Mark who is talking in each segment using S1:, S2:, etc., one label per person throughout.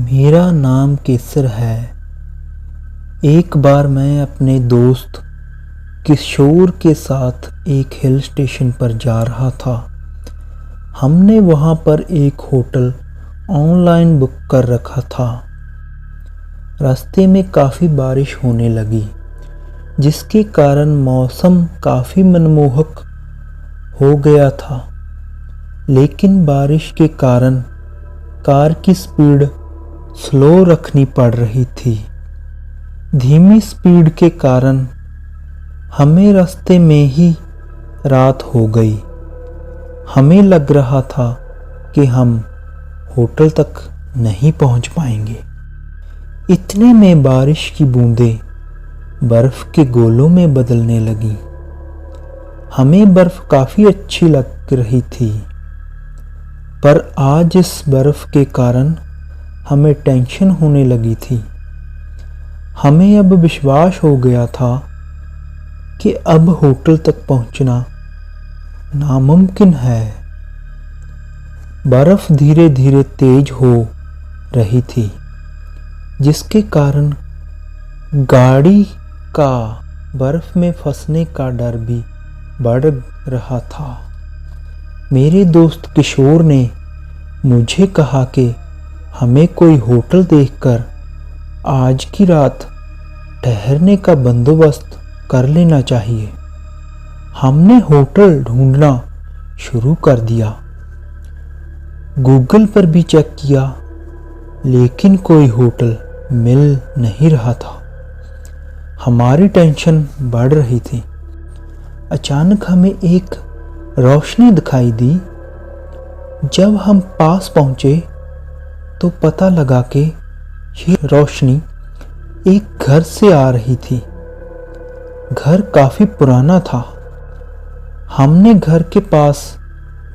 S1: मेरा नाम केसर है। एक बार मैं अपने दोस्त किशोर के साथ एक हिल स्टेशन पर जा रहा था। हमने वहाँ पर एक होटल ऑनलाइन बुक कर रखा था। रास्ते में काफ़ी बारिश होने लगी, जिसके कारण मौसम काफ़ी मनमोहक हो गया था। लेकिन बारिश के कारण कार की स्पीड स्लो रखनी पड़ रही थी। धीमी स्पीड के कारण हमें रास्ते में ही रात हो गई। हमें लग रहा था कि हम होटल तक नहीं पहुंच पाएंगे। इतने में बारिश की बूंदें बर्फ के गोलों में बदलने लगी। हमें बर्फ काफ़ी अच्छी लग रही थी, पर आज इस बर्फ के कारण हमें टेंशन होने लगी थी। हमें अब विश्वास हो गया था कि अब होटल तक पहुंचना नामुमकिन है। बर्फ धीरे धीरे तेज हो रही थी, जिसके कारण गाड़ी का बर्फ में फंसने का डर भी बढ़ रहा था। मेरे दोस्त किशोर ने मुझे कहा कि हमें कोई होटल देखकर आज की रात ठहरने का बंदोबस्त कर लेना चाहिए। हमने होटल ढूंढना शुरू कर दिया। गूगल पर भी चेक किया, लेकिन कोई होटल मिल नहीं रहा था। हमारी टेंशन बढ़ रही थी। अचानक हमें एक रोशनी दिखाई दी। जब हम पास पहुंचे तो पता लगा कि ये रोशनी एक घर से आ रही थी। घर काफ़ी पुराना था। हमने घर के पास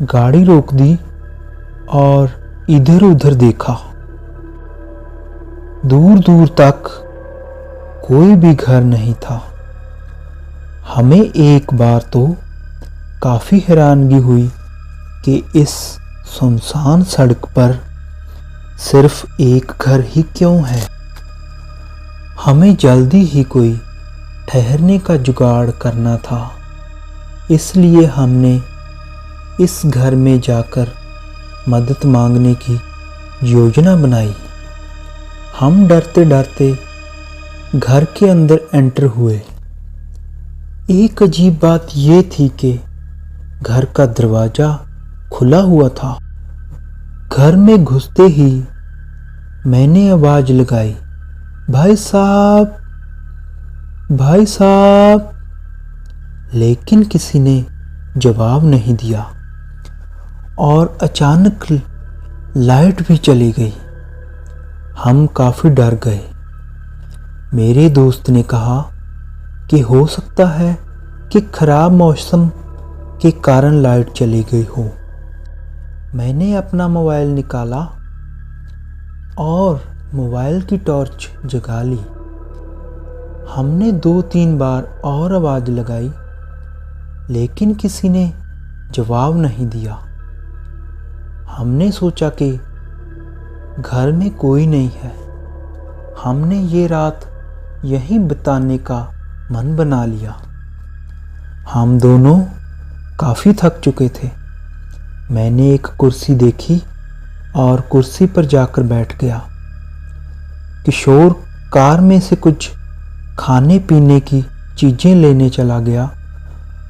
S1: गाड़ी रोक दी और इधर उधर देखा। दूर दूर तक कोई भी घर नहीं था। हमें एक बार तो काफ़ी हैरानगी हुई कि इस सुनसान सड़क पर सिर्फ एक घर ही क्यों है। हमें जल्दी ही कोई ठहरने का जुगाड़ करना था। इसलिए हमने इस घर में जाकर मदद मांगने की योजना बनाई। हम डरते डरते घर के अंदर एंटर हुए। एक अजीब बात यह थी कि घर का दरवाज़ा खुला हुआ था। घर में घुसते ही मैंने आवाज़ लगाई, भाई साहब, भाई साहब। लेकिन किसी ने जवाब नहीं दिया और अचानक लाइट भी चली गई। हम काफ़ी डर गए। मेरे दोस्त ने कहा कि हो सकता है कि ख़राब मौसम के कारण लाइट चली गई हो। मैंने अपना मोबाइल निकाला और मोबाइल की टॉर्च जगा ली। हमने 2-3 बार और आवाज़ लगाई, लेकिन किसी ने जवाब नहीं दिया। हमने सोचा कि घर में कोई नहीं है। हमने ये रात यहीं बिताने का मन बना लिया। हम दोनों काफ़ी थक चुके थे। मैंने एक कुर्सी देखी और कुर्सी पर जाकर बैठ गया। किशोर कार में से कुछ खाने पीने की चीज़ें लेने चला गया।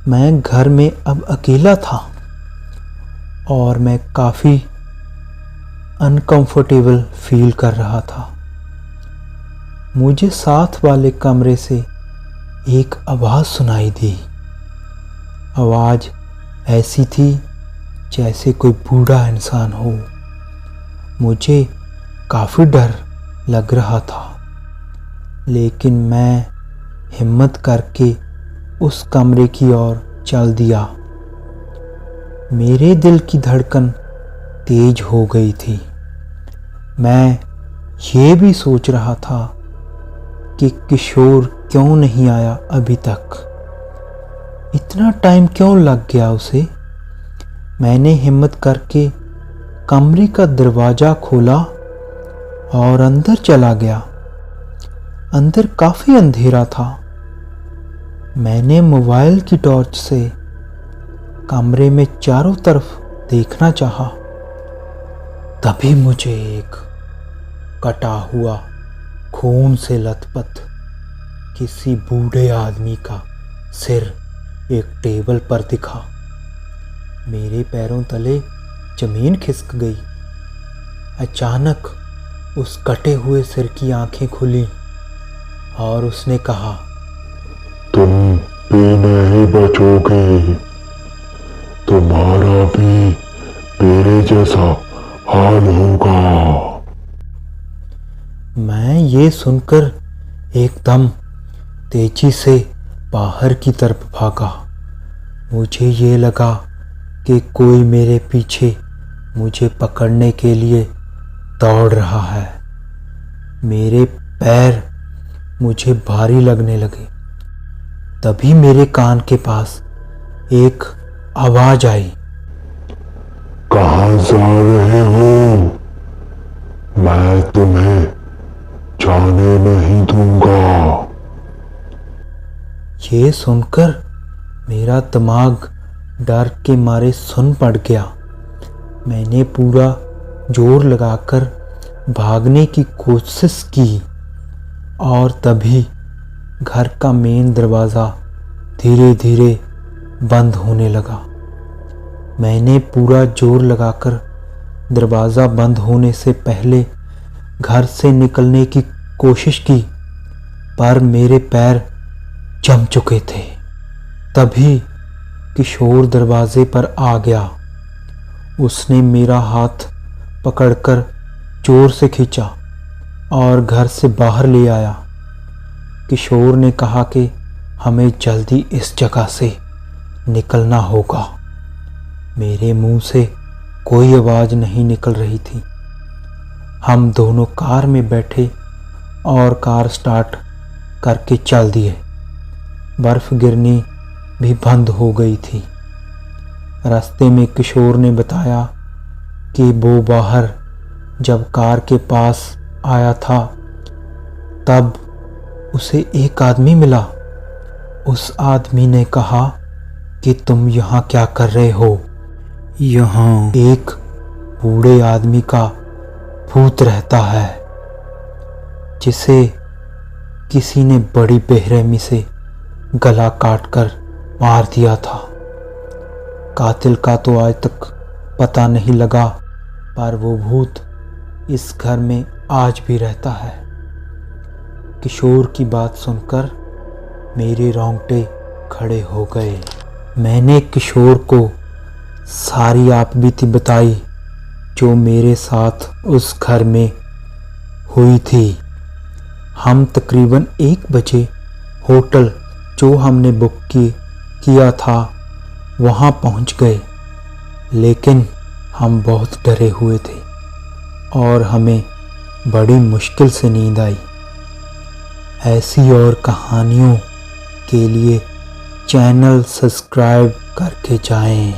S1: मैं घर में अब अकेला था और मैं काफ़ी अनकंफर्टेबल फील कर रहा था। मुझे साथ वाले कमरे से एक आवाज़ सुनाई दी। आवाज़ ऐसी थी जैसे कोई बूढ़ा इंसान हो। मुझे काफ़ी डर लग रहा था, लेकिन मैं हिम्मत करके उस कमरे की ओर चल दिया। मेरे दिल की धड़कन तेज हो गई थी। मैं ये भी सोच रहा था कि किशोर क्यों नहीं आया अभी तक। इतना टाइम क्यों लग गया उसे। मैंने हिम्मत करके कमरे का दरवाज़ा खोला और अंदर चला गया। अंदर काफी अंधेरा था। मैंने मोबाइल की टॉर्च से कमरे में चारों तरफ देखना चाहा। तभी मुझे एक कटा हुआ, खून से लथपथ किसी बूढ़े आदमी का सिर एक टेबल पर दिखा। मेरे पैरों तले जमीन खिसक गई। अचानक उस कटे हुए सिर की आंखें खुली और उसने कहा,
S2: तुम भी नहीं बचोगे, तुम्हारा भी मेरे जैसा हाल होगा।
S1: मैं ये सुनकर एकदम तेजी से बाहर की तरफ भागा। मुझे ये लगा कि कोई मेरे पीछे मुझे पकड़ने के लिए दौड़ रहा है। मेरे पैर मुझे भारी लगने लगे। तभी मेरे कान के पास एक आवाज आई,
S2: कहाँ जा रहे हो? मैं तुम्हें जाने नहीं दूंगा।
S1: ये सुनकर मेरा दिमाग डर के मारे सुन पड़ गया। मैंने पूरा जोर लगाकर भागने की कोशिश की और तभी घर का मेन दरवाज़ा धीरे धीरे बंद होने लगा। मैंने पूरा जोर लगाकर दरवाज़ा बंद होने से पहले घर से निकलने की कोशिश की, पर मेरे पैर जम चुके थे। तभी किशोर दरवाजे पर आ गया। उसने मेरा हाथ पकड़कर जोर से खींचा और घर से बाहर ले आया। किशोर ने कहा कि हमें जल्दी इस जगह से निकलना होगा। मेरे मुंह से कोई आवाज़ नहीं निकल रही थी। हम दोनों कार में बैठे और कार स्टार्ट करके चल दिए। बर्फ़ गिरनी भी बंद हो गई थी। रास्ते में किशोर ने बताया कि वो बाहर जब कार के पास आया था तब उसे एक आदमी मिला। उस आदमी ने कहा कि तुम यहाँ क्या कर रहे हो? यहाँ एक बूढ़े आदमी का भूत रहता है जिसे किसी ने बड़ी बेरहमी से गला काटकर मार दिया था। कातिल का तो आज तक पता नहीं लगा, पर वो भूत इस घर में आज भी रहता है। किशोर की बात सुनकर मेरे रोंगटे खड़े हो गए। मैंने किशोर को सारी आपबीती बताई जो मेरे साथ उस घर में हुई थी। हम तकरीबन 1 बजे होटल जो हमने बुक किया था वहाँ पहुँच गए, लेकिन हम बहुत डरे हुए थे और हमें बड़ी मुश्किल से नींद आई। ऐसी और कहानियों के लिए चैनल सब्सक्राइब करके जाएं।